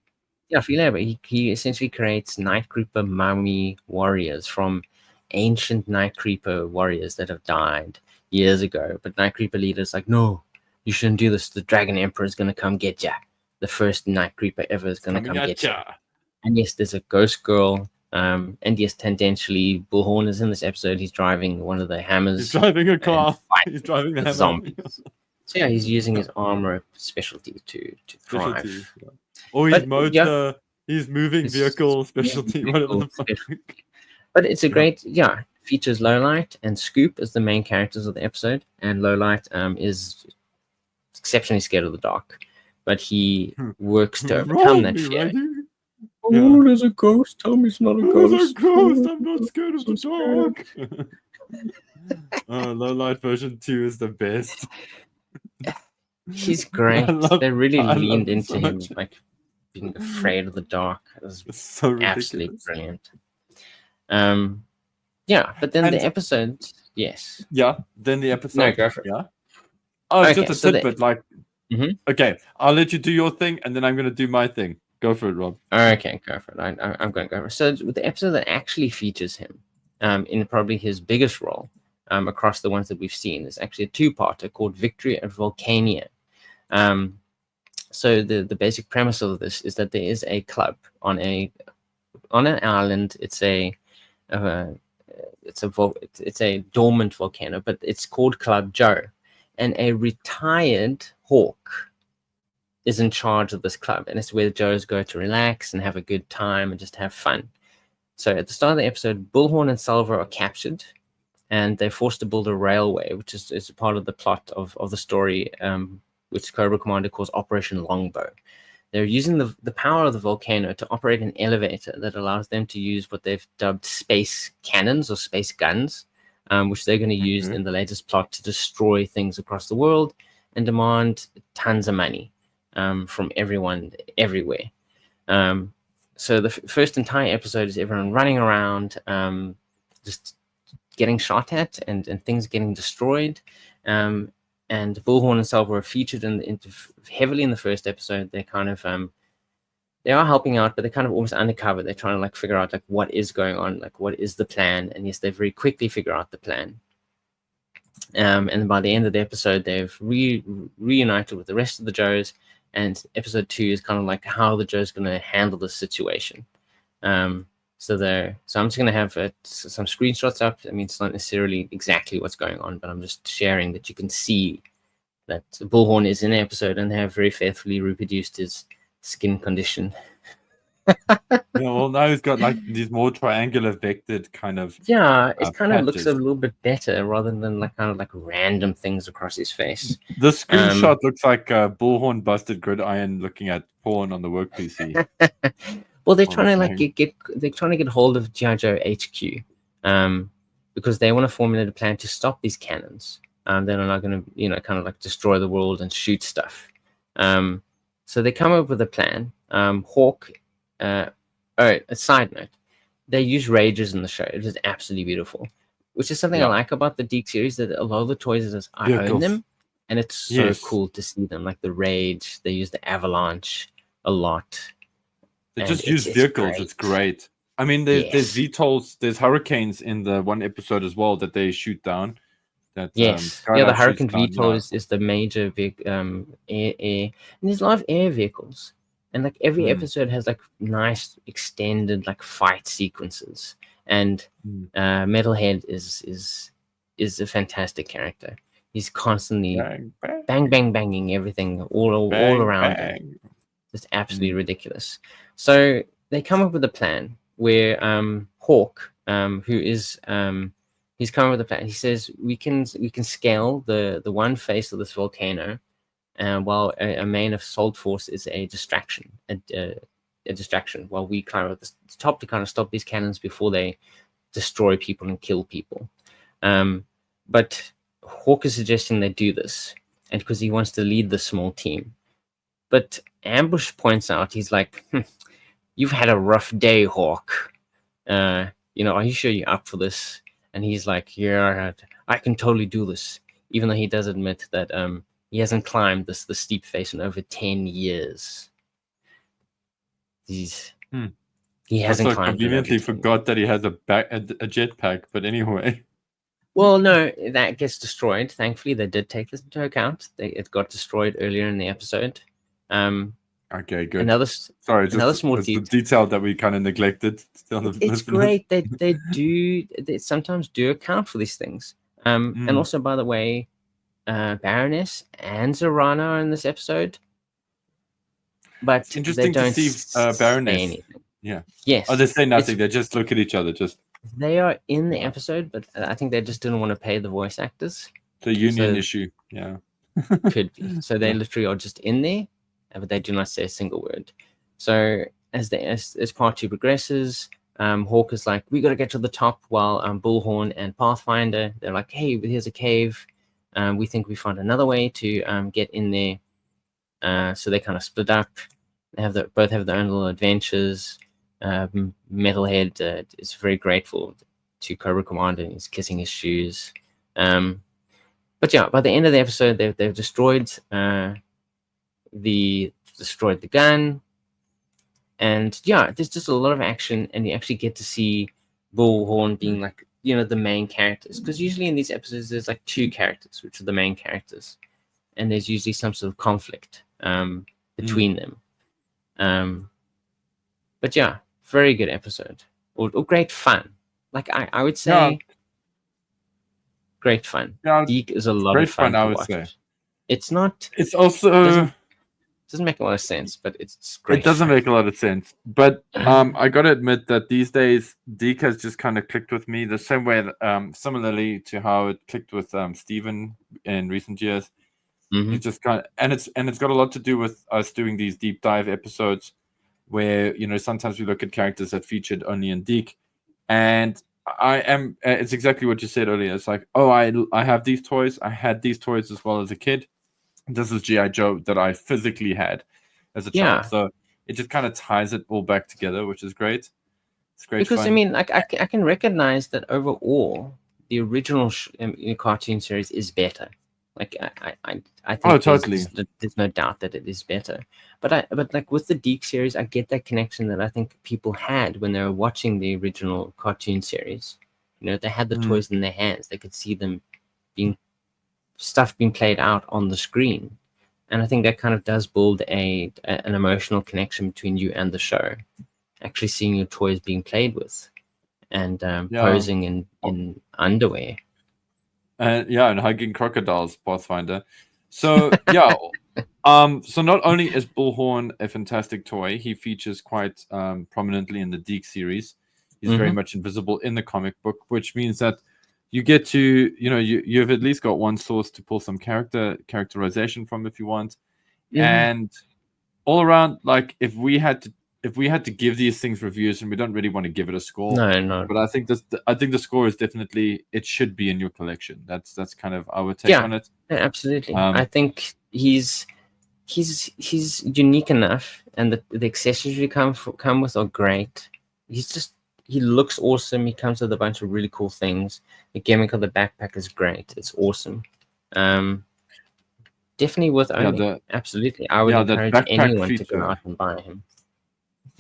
Yeah, free labor. He essentially creates Night Creeper mummy warriors from ancient Night Creeper warriors that have died years ago. But Night Creeper leader's like, no, you shouldn't do this. The Dragon Emperor is going to come get ya. The first Night Creeper ever is going to come get ya. And yes, there's a ghost girl. And yes, tendentially, Bullhorn is in this episode. He's driving one of the hammers. He's driving a car. He's driving the hammer. Zombies. So yeah, he's using his armor specialty to thrive. Yeah. Or his motor, his moving vehicle specialty, whatever the fuck. But it's a great, features Lowlight and Scoop as the main characters of the episode. And Lowlight is exceptionally scared of the dark, but he works to overcome that fear. Oh, there's a ghost. Tell me it's not a ghost. There's a ghost. I'm not scared of the dark. Lowlight version 2 is the best. He's great. They really leaned into him, like being afraid of the dark. It was so absolutely brilliant. But then the episode, yes. Yeah, then the episode. No, go for it. Yeah. Oh, it's just a tidbit. Okay, I'll let you do your thing, and then I'm going to do my thing. Go for it, Rob. Okay, go for it. I'm going to go for it. So the episode that actually features him, in probably his biggest role, across the ones that we've seen, is actually a two-parter called Victory at Volcania. So the basic premise of this is that there is a club on an island. It's a dormant volcano, but it's called Club Joe, and a retired hawk is in charge of this club, and it's where Joes go to relax and have a good time and just have fun. So at the start of the episode, Bullhorn and Salvo are captured, and they're forced to build a railway, which is part of the plot of the story, which Cobra Commander calls Operation Longbow. They're using the power of the volcano to operate an elevator that allows them to use what they've dubbed space cannons or space guns, which they're going to use in the latest plot to destroy things across the world and demand tons of money from everyone everywhere. So the first entire episode is everyone running around, just getting shot at and things getting destroyed. And Bullhorn and Salvo are featured heavily in the first episode. They're kind of they are helping out, but they're kind of almost undercover. They're trying to figure out what is going on, what is the plan. And yes, they very quickly figure out the plan. And by the end of the episode, they've reunited with the rest of the Joes. And episode 2 is kind of how the Joe's going to handle this situation. So I'm just going to have some screenshots up. I mean, it's not necessarily exactly what's going on, but I'm just sharing that you can see that Bullhorn is in the episode, and they have very faithfully reproduced his skin condition. Well, now he's got these more triangular vectored kind of. Yeah, it kind of looks a little bit better rather than random things across his face. The screenshot looks like Bullhorn busted gridiron looking at porn on the work PC. Well, they're trying to get hold of GI Joe HQ, because they want to formulate a plan to stop these cannons. They're not going to destroy the world and shoot stuff. So they come up with a plan. Hawk. A side note: they use rages in the show. It is absolutely beautiful, which is something I like about the Deke series. That a lot of the toys I own them, and it's so cool to see them. Like the rage, they use the avalanche a lot. They just use vehicles. It's great. I mean, there's Yes. VTOLs, there's hurricanes in the one episode as well that they shoot down. That Yes. Yeah, the Skylar shoots Hurricane down. VTOL is the major big air. And there's a lot of air vehicles. And like every episode has like nice extended like fight sequences. And Metalhead is a fantastic character. He's constantly banging everything all around him. It's absolutely ridiculous. So they come up with a plan where Hawk, who is he's come up with a plan. He says we can scale the one face of this volcano, while a main assault force is a distraction, a distraction. While we climb up the top to kind of stop these cannons before they destroy people and kill people. But Hawk is suggesting they do this, and because he wants to lead the small team. But Ambush points out, he's like, "You've had a rough day, Hawk. Are you sure you're up for this?" And he's like, "Yeah, I can totally do this." Even though he does admit that he hasn't climbed the steep face in over 10 years. He hasn't also climbed. Conveniently forgot that he has a jetpack. But anyway. Well, no, that gets destroyed. Thankfully, they did take this into account. It got destroyed earlier in the episode. Okay, good. Another small detail that we kind of neglected. It's great. They sometimes do account for these things. And also, by the way, Baroness and Zorana are in this episode. But it's interesting they don't to see Baroness. say anything. Yeah. Yes. Oh, they say nothing. They just look at each other. They are in the episode, but I think they just didn't want to pay the voice actors. It's a union issue. Yeah. Could be. So they literally are just in there, but they do not say a single word. So as part 2 progresses, Hawk is like, we got to get to the top, while Bullhorn and Pathfinder, they're like, hey, here's a cave. We think we found another way to get in there. So they kind of split up. They both have their own little adventures. Metalhead is very grateful to Cobra Commander, and he's kissing his shoes. But yeah, by the end of the episode, they've destroyed the gun, and yeah, there's just a lot of action, and you actually get to see Bullhorn being like, the main characters, because usually in these episodes there's like 2 characters, which are the main characters, and there's usually some sort of conflict between them. But yeah, very good episode, or great fun. Like I would say, great fun. Yeah, Deke is a lot of fun. I would say it's not. It's also doesn't make a lot of sense, but it's great. It doesn't make a lot of sense, but I gotta admit that these days Deke has just kind of clicked with me the same way, similarly to how it clicked with Steven in recent years. It's just kind of, and it's got a lot to do with us doing these deep dive episodes, where sometimes we look at characters that featured only in Deke, and it's exactly what you said earlier. It's like, oh, I have these toys. I had these toys as well as a kid. This is GI Joe that I physically had as a child. So it just kind of ties it all back together, which is great. It's great because fun. I mean, like I can recognize that overall the original cartoon series is better. Like I think totally. There's no doubt that it is better. But like with the Deke series, I get that connection that I think people had when they were watching the original cartoon series. They had the toys in their hands. They could see them being played out on the screen, and I think that kind of does build an emotional connection between you and the show. Actually seeing your toys being played with, and posing in underwear. And hugging crocodiles, Pathfinder. So yeah, so not only is Bullhorn a fantastic toy, he features quite prominently in the Deke series. He's very much invisible in the comic book, which means that you get to, you've at least got one source to pull some characterization from if you want. And all around, like if we had to give these things reviews, and we don't really want to give it a score. No. But I think the score is definitely, it should be in your collection. That's kind of our take on it. Yeah, absolutely. I think he's unique enough, and the accessories we come with are great. He looks awesome. He comes with a bunch of really cool things. The gimmick of the backpack is great. It's awesome. Definitely worth owning. Absolutely. I would encourage anyone to go out and buy him.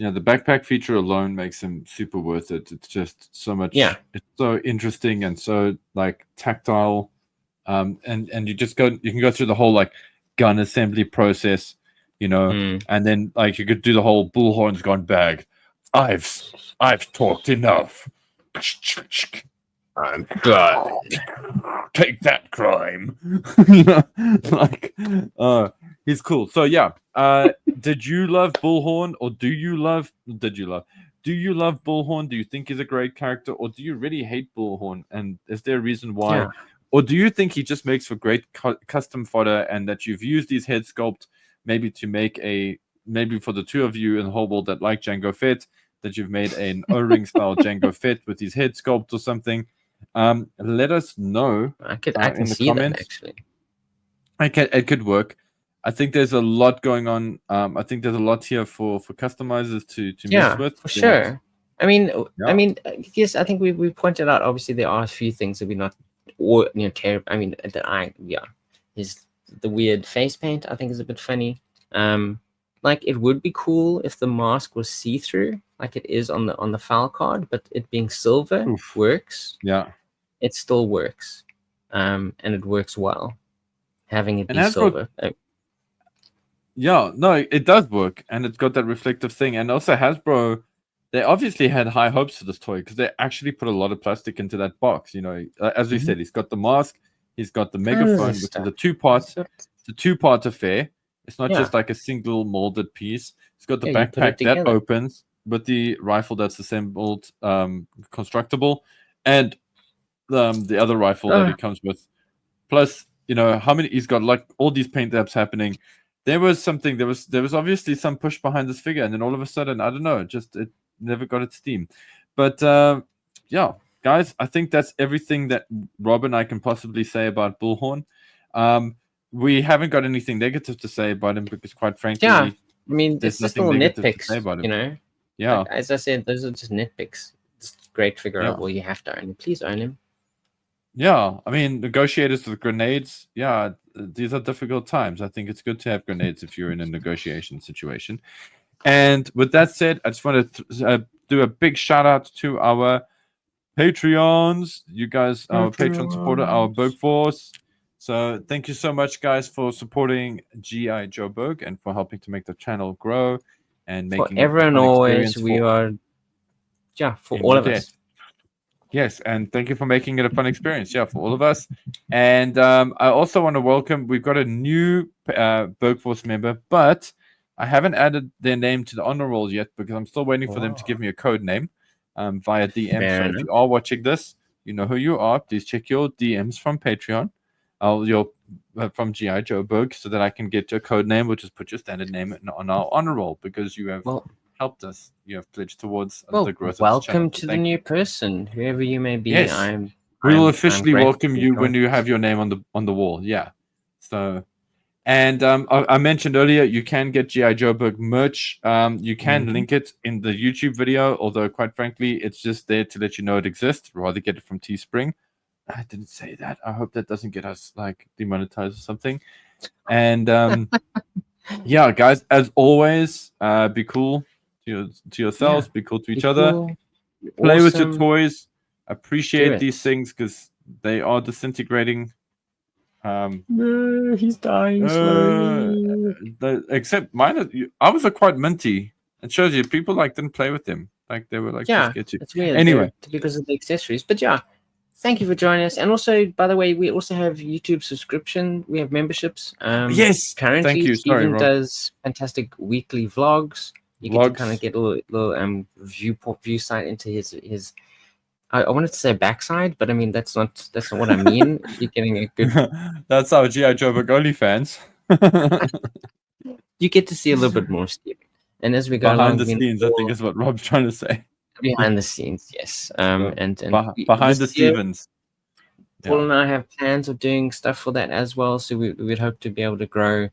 Yeah, the backpack feature alone makes him super worth it. It's just so much. Yeah. It's so interesting and so like tactile. And you can go through the whole like gun assembly process, and then like you could do the whole Bullhorn's gone bag. I've talked enough. I'm done. Take that, crime. Like, he's cool. So yeah, did you love Bullhorn, or do you love Bullhorn? Do you think he's a great character, or do you really hate Bullhorn? And is there a reason why? Yeah. Or do you think he just makes for great custom fodder, and that you've used his head sculpt maybe to make maybe for the two of you in the whole world that like Jango Fett, that you've made an O-ring style Jango Fett with his head sculpt or something? Let us know. I can in the see comments. that actually. It could work. I think there's a lot going on. I think there's a lot here for customizers to mess with. For sure. I mean, yes, I think we pointed out. Obviously, there are a few things that we're not, or terrible. I mean, is the weird face paint. I think is a bit funny. Like it would be cool if the mask was see through, like it is on the file card, but it being silver works. Yeah, it still works, and it works well. Having it be Hasbro, silver. Yeah, no, it does work, and it's got that reflective thing. And also Hasbro, they obviously had high hopes for this toy because they actually put a lot of plastic into that box. As we said, he's got the mask, he's got the megaphone, which is a two-part affair. It's not just like a single molded piece. It's got the backpack that opens with the rifle that's assembled, constructible, and the other rifle that he comes with. Plus, how many he's got, like all these paint apps happening. There was obviously some push behind this figure, and then all of a sudden, I don't know, it never got its steam. But yeah, guys, I think that's everything that Rob and I can possibly say about Bullhorn. We haven't got anything negative to say about him because, quite frankly, I mean, there's it's just nothing little negative nitpicks, to say about him. Yeah, like, as I said, those are just nitpicks. It's great figure out. Well, you have to own him. Please own him. Yeah, I mean, negotiators with grenades. Yeah, these are difficult times. I think it's good to have grenades if you're in a negotiation situation. And with that said, I just want to do a big shout out to our Patreons. You guys, our Patreon supporter, our Berg Force. So thank you so much, guys, for supporting GI Joburg and for helping to make the channel grow and making forever and always. We are, for all of us. Yes, and thank you for making it a fun experience, for all of us. And I also want to welcome, we've got a new Berg Force member, but I haven't added their name to the honor roll yet because I'm still waiting for them to give me a code name via DM. If you are watching this, you know who you are. Please check your DMs from Patreon, from GI Joburg, so that I can get your code name, which is put your standard name on our honor roll because you have helped us. You have pledged towards the growth of this channel. Welcome to the new person, whoever you may be. Yes, we will officially welcome you when you have your name on the wall. Yeah. So, and I mentioned earlier, you can get GI Joburg merch. You can link it in the YouTube video, although quite frankly, it's just there to let you know it exists. Rather get it from Teespring. I didn't say that. I hope that doesn't get us like demonetized or something. And yeah, guys, as always, be cool to yourselves, be cool to each other, play with your toys, appreciate these things because they are disintegrating. He's dying slowly. Except mine, I was quite minty. It shows you people didn't play with them. Like they were just get you. It's weird. Anyway, because of the accessories, but thank you for joining us. And also, by the way, we also have YouTube subscription. We have memberships. Yes. Currently, thank you. Steven does fantastic weekly vlogs. You get to kind of get a little view sight into his. I wanted to say backside, but I mean that's not what I mean. You're getting a good. That's our GI Joburg OnlyFans. You get to see a little bit more, Steven. And as we go behind the scenes, I think is what Rob's trying to say. Behind the scenes, yes. And behind the Stevens. Paul and I have plans of doing stuff for that as well. So we'd hope to be able to grow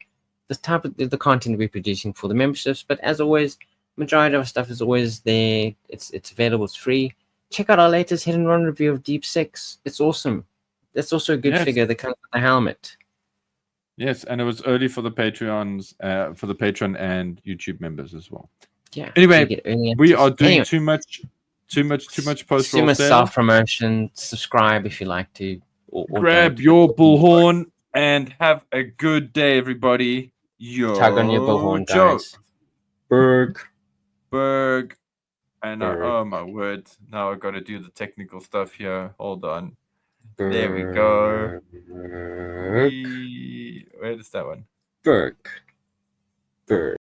the type of the content we're producing for the memberships. But as always, majority of our stuff is always there. It's available. It's free. Check out our latest hit and run review of Deep Six. It's awesome. That's also a good figure that comes with the helmet. Yes, and it was early for the Patreons, for the Patreon and YouTube members as well. Yeah. Anyway, you get early we access. are doing Anyway, too much post too roll much sale. self promotion. Subscribe if you like to, or Grab don't. your bullhorn and have a good day, everybody. Tug on your bullhorn, guys. Berg. And oh my word, now I've got to do the technical stuff here. Hold on. There we go. Where is that one? Berg.